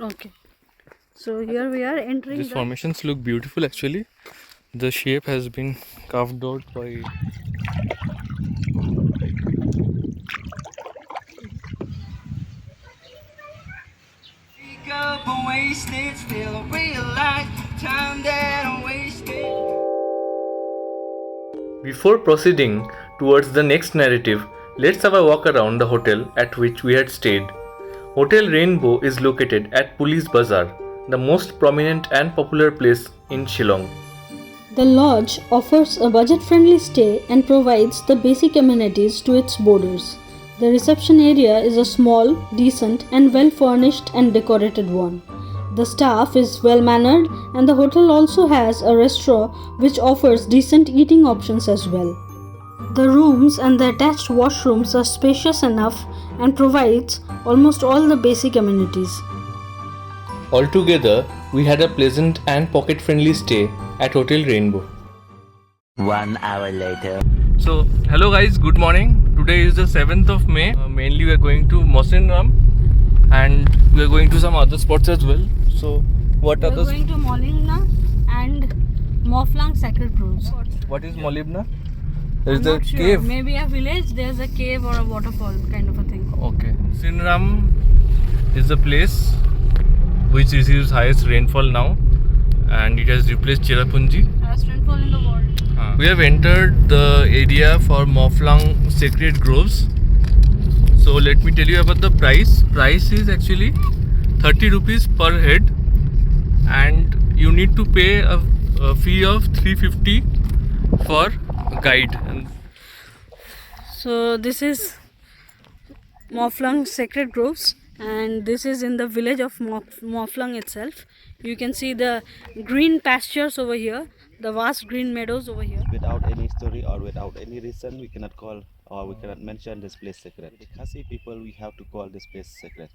Okay. So here we are entering These formations look beautiful actually. The shape has been carved out by Before proceeding towards the next narrative, let's have a walk around the hotel at which we had stayed. Hotel Rainbow is located at Police Bazaar, the most prominent and popular place in Shillong. The lodge offers a budget-friendly stay and provides the basic amenities to its boarders. The reception area is a small, decent and well-furnished and decorated one. The staff is well-mannered and the hotel also has a restaurant which offers decent eating options as well. The rooms and the attached washrooms are spacious enough and provides almost all the basic amenities. Altogether, we had a pleasant and pocket-friendly stay at Hotel Rainbow. 1 hour later. So, hello guys, good morning. Today is the 7th of May. Mainly we are going to Mawsynram and we are going to some other spots as well. So, what are We are going to Mawlyngbna and Mawphlang Sacred Groves. What is Mawlyngbna? There is I'm a not sure. cave. Maybe a village, there's a cave or a waterfall kind of a thing. Okay. Mawsynram is the place which receives highest rainfall now and it has replaced Cherrapunji. Highest rainfall in the world. We have entered the area for Mawphlang Sacred Groves. So let me tell you about the price. Price is actually 30 rupees per head and you need to pay a fee of 350 for guide. So this is Mawphlang Sacred Groves and this is in the village of Mawphlang itself. You can see the green pastures over here, the vast green meadows over here. Without any story or without any reason, we cannot call or we cannot mention this place sacred. The Khasi people, we have to call this place sacred.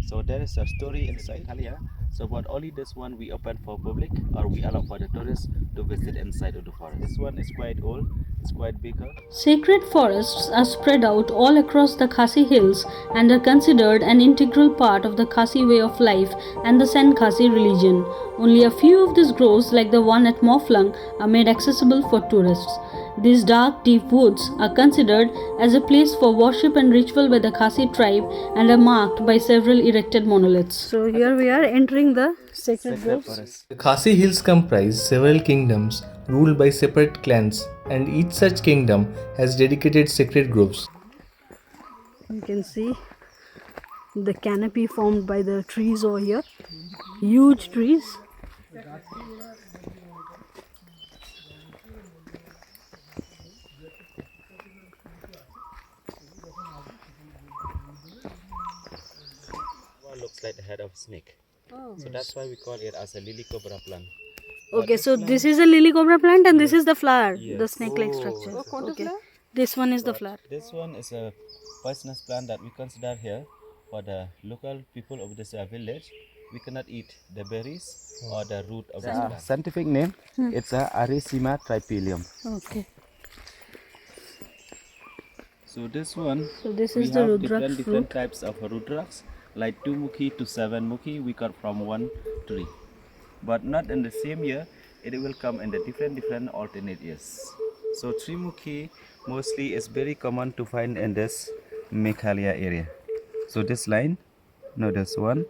So there is a story inside Meghalaya. So but only this one we open for public or we allow for the tourists to visit inside of the forest. This one is quite old, it's quite bigger. Sacred forests are spread out all across the Khasi hills and are considered an integral part of the Khasi way of life and the Seng Khasi religion. Only a few of these groves, like the one at Mawphlang, are made accessible for tourists. These dark, deep woods are considered as a place for worship and ritual by the Khasi tribe and are marked by several erected monoliths. So here we are entering the sacred groves. The Khasi hills comprise several kingdoms ruled by separate clans and each such kingdom has dedicated sacred groves. You can see the canopy formed by the trees over here. Huge trees. Looks like the head of a snake. So that's why we call it as a lily cobra plant. Okay, so this is a lily cobra plant and this is the flower, Yes. the snake-like structure. Okay, this one is the flower. This one is a poisonous plant that we consider here for the local people of this village. We cannot eat the berries or the root of this plant. Scientific name, it's a Aricima tripelium. Okay, So this one, so this we is the have Rudraksh different fruit. types of Rudraksh, like 2 mukhi to 7 mukhi we got from one tree. But not in the same year, it will come in the different alternate years. So 3 mukhi mostly is very common to find in this Meghalaya area. So this line, no, this one,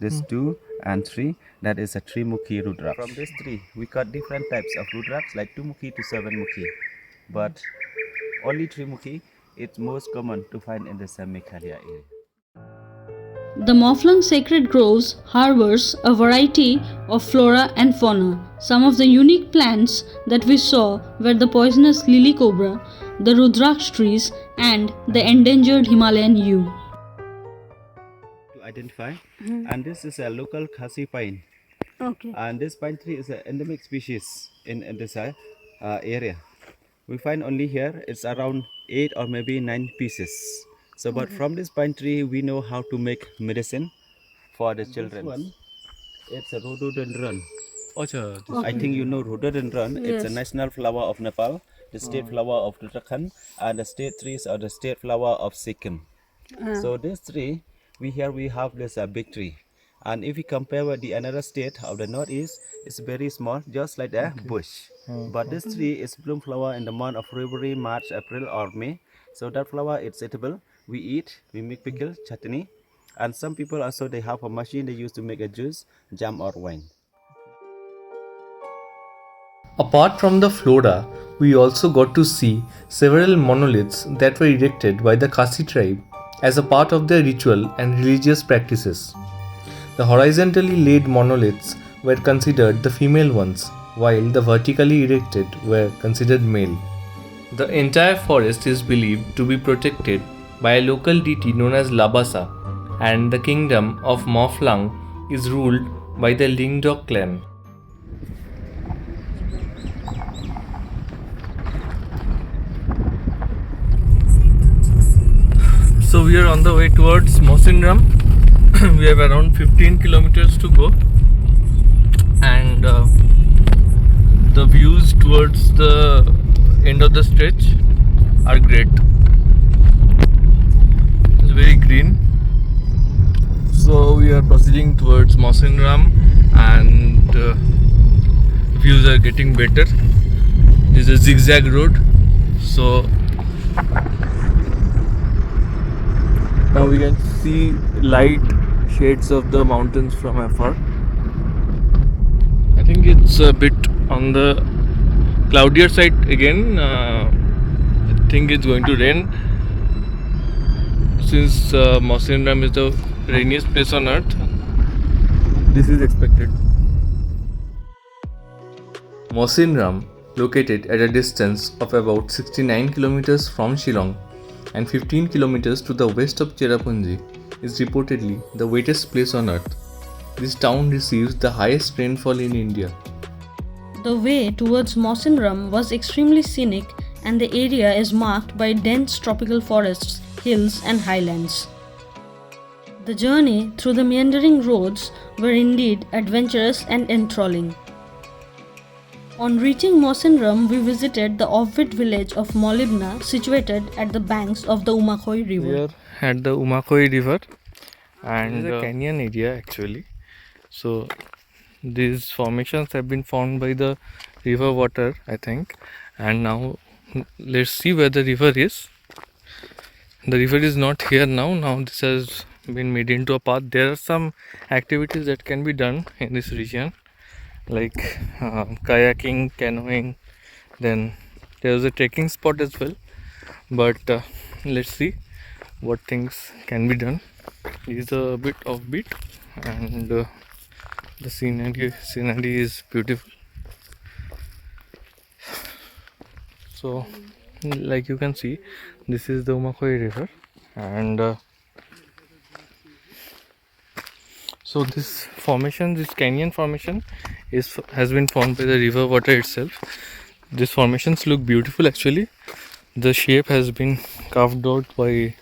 this 2 and 3, that is a 3 mukhi Rudraksh. From this tree, we got different types of Rudraksh, like 2 mukhi to 7 mukhi. But only 3 mukhi, it's most common to find in this Meghalaya area. The Mawphlang Sacred Groves harbors a variety of flora and fauna. Some of the unique plants that we saw were the poisonous lily cobra, the Rudraksh trees, and the endangered Himalayan Yew. To identify, and this is a local Khasi pine. Okay. And this pine tree is an endemic species in this area. We find only here, it's around 8 or maybe 9 pieces. So, but from this pine tree, we know how to make medicine for the children. This one, it's a rhododendron. I think you know rhododendron. It's a national flower of Nepal, the state flower of Rudraksh, and the state trees are the state flower of Sikkim. So this tree, we have this big tree. And if we compare with the another state of the northeast, it's very small, just like a bush. But this tree is bloom flower in the month of February, March, April, or May. So that flower is edible. We eat, we make pickle, chutney, and some people also they have a machine they use to make a juice, jam, or wine. Apart from the flora, we also got to see several monoliths that were erected by the Khasi tribe as a part of their ritual and religious practices. The horizontally laid monoliths were considered the female ones, while the vertically erected were considered male. The entire forest is believed to be protected by a local deity known as Labasa, and the kingdom of Mawphlang is ruled by the Lyngdoh clan. So we are on the way towards Mawsynram. We have around 15 kilometers to go, and the views towards the end of the stretch are great. It's very green. So we are proceeding towards Mawsynram, and views are getting better. This is a zigzag road, so now we can see light shades of the mountains from afar. I think it's a bit on the cloudier side again. I think it's going to rain since Mawsynram is the rainiest place on earth. This is expected. Mawsynram, located at a distance of about 69 kilometers from Shillong and 15 kilometers to the west of Cherrapunji, is reportedly the wettest place on earth. This town receives the highest rainfall in India. The way towards Mawsynram was extremely scenic, and the area is marked by dense tropical forests, hills, and highlands. The journey through the meandering roads were indeed adventurous and enthralling. On reaching Mawsynram, we visited the offbeat village of Mawlyngbna, situated at the banks of the Umakhoi river. We are at the Umakhoi river, and it's a canyon area actually. So these formations have been formed by the river water, I think. And now let's see where the river is. The river is not here now. Now this has been made into a path. There are some activities that can be done in this region, like kayaking, canoeing. Then there is a trekking spot as well. But let's see what things can be done. It is a bit offbeat, and the scenery is beautiful. So like you can see, this is the Umakhoi river, and so this formation, this canyon formation has been formed by the river water itself. These formations look beautiful actually. The shape has been carved out by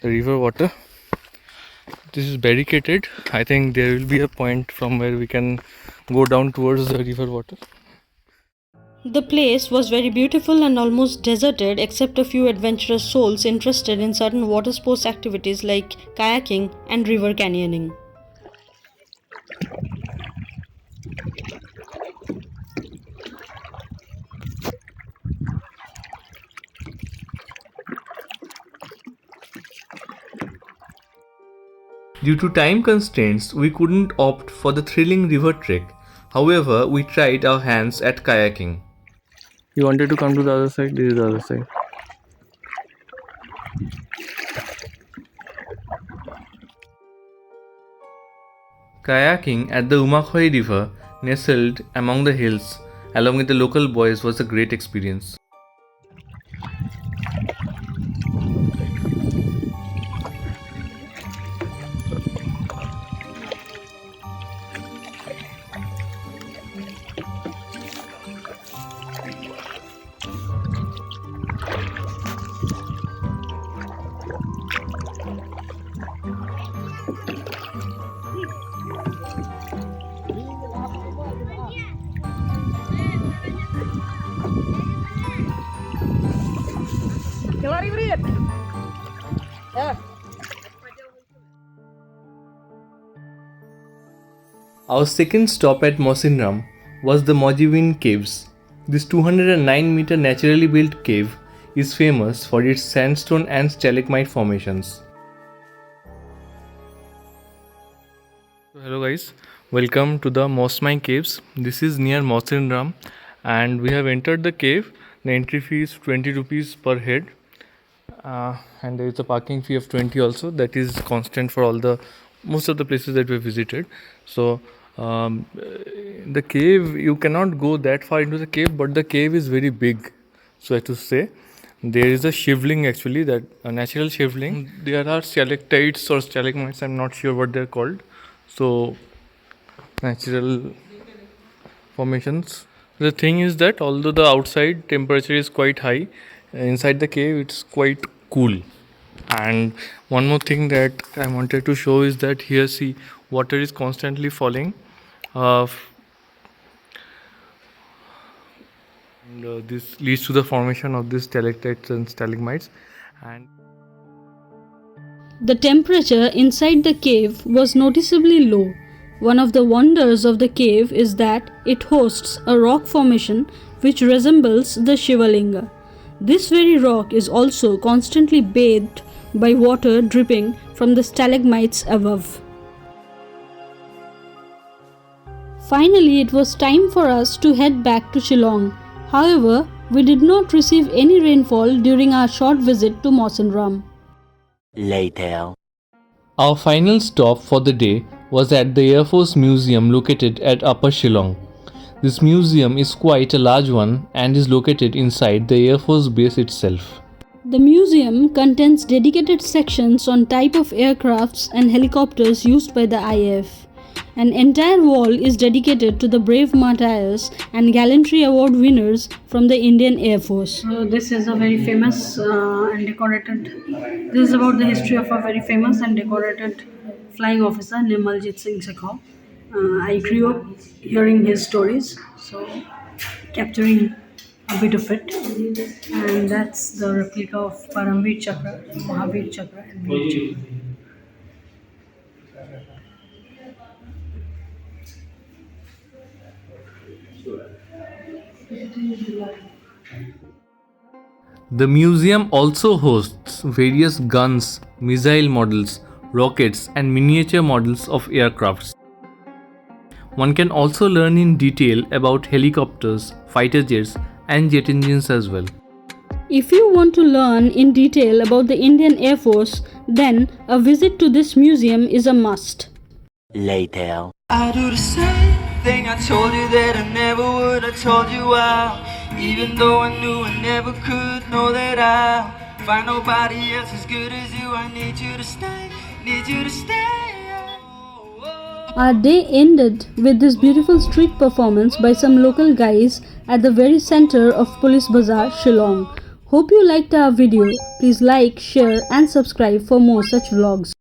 the river water. This is barricaded. I think there will be a point from where we can go down towards the river water. The place was very beautiful and almost deserted, except a few adventurous souls interested in certain water sports activities like kayaking and river canyoning. Due to time constraints, we couldn't opt for the thrilling river trek. However, we tried our hands at kayaking. You wanted to come to the other side? This is the other side. Kayaking at the Umakhoi river, nestled among the hills, along with the local boys, was a great experience. Our second stop at Mawsynram was the Mawlyngbna Caves. This 209-meter naturally built cave is famous for its sandstone and stalagmite formations. So hello guys, welcome to the Mawphlang Caves. This is near Mawsynram and we have entered the cave. The entry fee is 20 rupees per head and there is a parking fee of 20 also. That is constant for most of the places that we have visited. So the cave, you cannot go that far into the cave, but the cave is very big, so I have to say. There is a shivling actually, that a natural shivling. There are stalactites or stalagmites, I'm not sure what they're called. So natural formations. The thing is that although the outside temperature is quite high, inside the cave it's quite cool. And one more thing that I wanted to show is that here, see, water is constantly falling. This leads to the formation of these stalactites and stalagmites. And The temperature inside the cave was noticeably low. One of the wonders of the cave is that it hosts a rock formation which resembles the Shivalinga. This very rock is also constantly bathed by water dripping from the stalagmites above. Finally, it was time for us to head back to Shillong. However, we did not receive any rainfall during our short visit to Mawsynram. Later. our final stop for the day was at the Air Force Museum located at Upper Shillong. This museum is quite a large one and is located inside the Air Force base itself. The museum contains dedicated sections on type of aircrafts and helicopters used by the IAF. An entire wall is dedicated to the brave martyrs and gallantry award winners from the Indian Air Force. So this is a very famous and decorated. This is about the history of a very famous and decorated flying officer, Nimaljit Singh Sekhar. I grew up hearing his stories, so capturing a bit of it. And that's the replica of Paramveer Chakra, Mahavir Chakra, and Veer Chakra. The museum also hosts various guns, missile models, rockets, and miniature models of aircrafts. One can also learn in detail about helicopters, fighter jets, and jet engines as well. If you want to learn in detail about the Indian Air Force, then a visit to this museum is a must. Later. I do the same thing I told you that I never would. I told you even though I knew I never could, know that I'll find nobody else as good as you. I need you to stay, need you to stay. Our day ended with this beautiful street performance by some local guys at the very center of Police Bazaar, Shillong. Hope you liked our video. Please like, share and subscribe for more such vlogs.